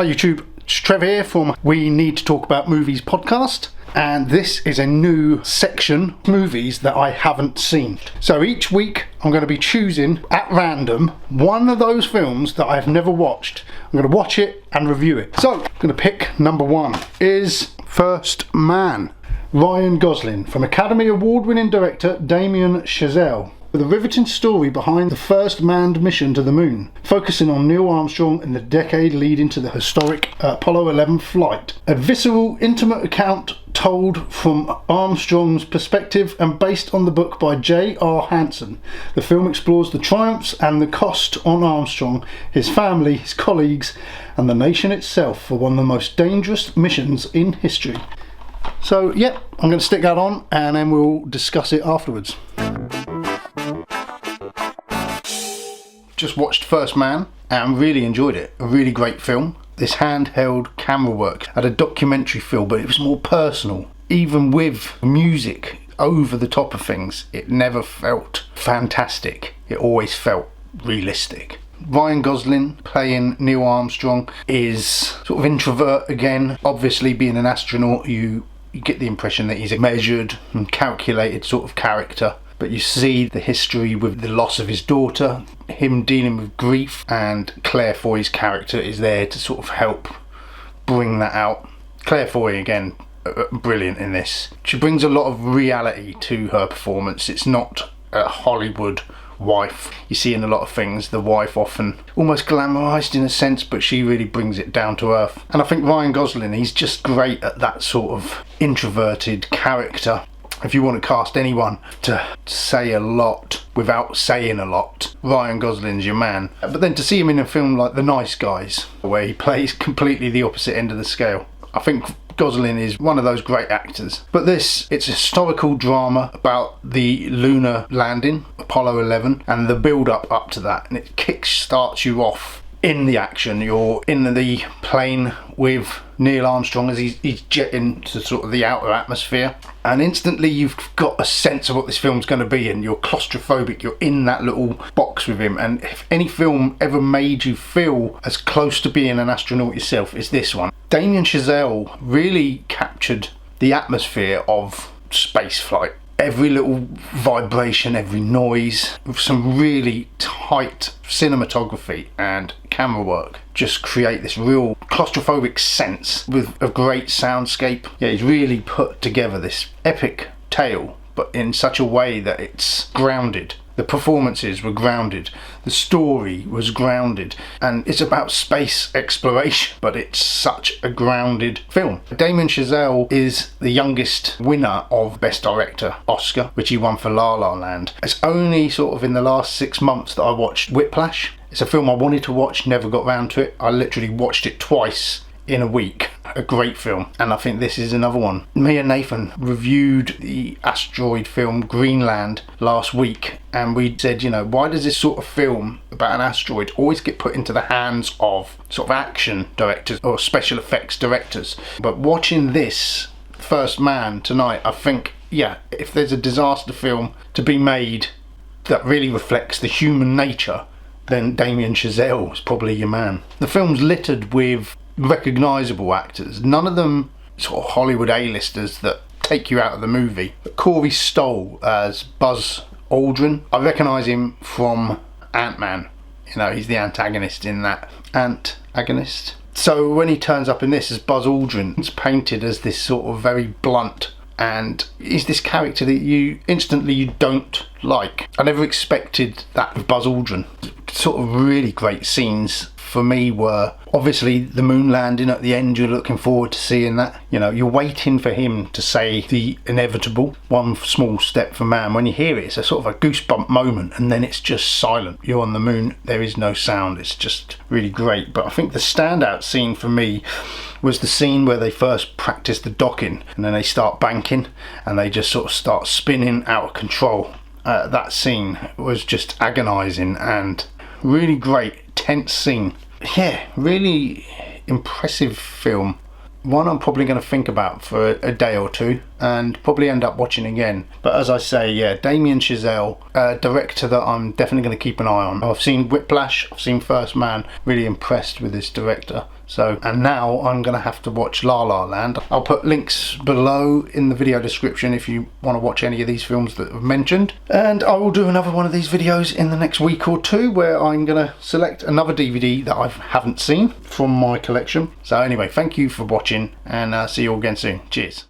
Hi YouTube, it's Trevor here from We Need to Talk About Movies podcast, and this is a new section, movies that I haven't seen. So each week I'm going to be choosing at random one of those films that I've never watched. I'm going to watch it and review it. So I'm going to pick number one is First Man. Ryan Gosling, from Academy Award winning director Damien Chazelle, with a riveting story behind the first manned mission to the moon, focusing on Neil Armstrong and the decade leading to the historic Apollo 11 flight. A visceral, intimate account told from Armstrong's perspective and based on the book by J.R. Hansen. The film explores the triumphs and the cost on Armstrong, his family, his colleagues, and the nation itself for one of the most dangerous missions in history. So, yep, I'm going to stick that on and then we'll discuss it afterwards. Just watched First Man and really enjoyed it. A really great film. This handheld camera work had a documentary feel, but it was more personal. Even with music over the top of things, it never felt fantastic. It always felt realistic. Ryan Gosling playing Neil Armstrong is sort of introvert again. Obviously, being an astronaut, you get the impression that he's a measured and calculated sort of character. But you see the history with the loss of his daughter, him dealing with grief, and Claire Foy's character is there to sort of help bring that out. Claire Foy, again, brilliant in this. She brings a lot of reality to her performance. It's not a Hollywood wife you see in a lot of things. The wife often almost glamorized in a sense, but she really brings it down to earth. And I think Ryan Gosling, he's just great at that sort of introverted character. If you want to cast anyone to say a lot without saying a lot, Ryan Gosling's your man. But then to see him in a film like The Nice Guys, where he plays completely the opposite end of the scale, I think Gosling is one of those great actors. But it's a historical drama about the lunar landing, Apollo 11, and the build-up up to that. And it kick-starts you off in the action. You're in the plane with Neil Armstrong as he's jetting to sort of the outer atmosphere, and instantly you've got a sense of what this film's going to be, and you're claustrophobic. You're in that little box with him, and if any film ever made you feel as close to being an astronaut yourself, it's this one. Damien Chazelle really captured the atmosphere of space flight. Every little vibration, every noise, with some really tight cinematography and camera work, just create this real claustrophobic sense with a great soundscape. Yeah, he's really put together this epic tale, but in such a way that it's grounded. The performances were grounded, the story was grounded, and it's about space exploration, but it's such a grounded film. Damien Chazelle is the youngest winner of Best Director Oscar, which he won for La La Land. It's only sort of in the last 6 months that I watched Whiplash. It's a film I wanted to watch, never got round to it. I literally watched it twice in a week. A great film, and I think this is another one. Me and Nathan reviewed the asteroid film Greenland last week, and we said, you know, why does this sort of film about an asteroid always get put into the hands of sort of action directors or special effects directors? But watching this First Man tonight, I think, yeah, if there's a disaster film to be made that really reflects the human nature, then Damien Chazelle is probably your man. The film's littered with recognisable actors, none of them sort of Hollywood A-listers that take you out of the movie. But Corey Stoll as Buzz Aldrin, I recognise him from Ant-Man. You know, he's the antagonist in that. Antagonist. So when he turns up in this as Buzz Aldrin, it's painted as this sort of very blunt, and he's this character that you don't like. I never expected that with Buzz Aldrin. Sort of really great scenes for me were obviously the moon landing at the end. You're looking forward to seeing that. You know, you're waiting for him to say the inevitable, one small step for man. When you hear it, it's a sort of a goosebump moment, and then it's just silent. You're on the moon, there is no sound. It's just really great. But I think the standout scene for me was the scene where they first practice the docking, and then they start banking, and they just sort of start spinning out of control. That scene was just agonising and really great, tense scene. Yeah, really impressive film. One I'm probably going to think about for a day or two and probably end up watching again. But as I say, yeah, Damien Chazelle, a director that I'm definitely going to keep an eye on. I've seen Whiplash, I've seen First Man, really impressed with this director. So, and now I'm gonna have to watch La La Land. I'll put links below in the video description if you want to watch any of these films that I've mentioned. And I will do another one of these videos in the next week or two where I'm gonna select another DVD that I haven't seen from my collection. So anyway, thank you for watching, and see you all again soon. Cheers.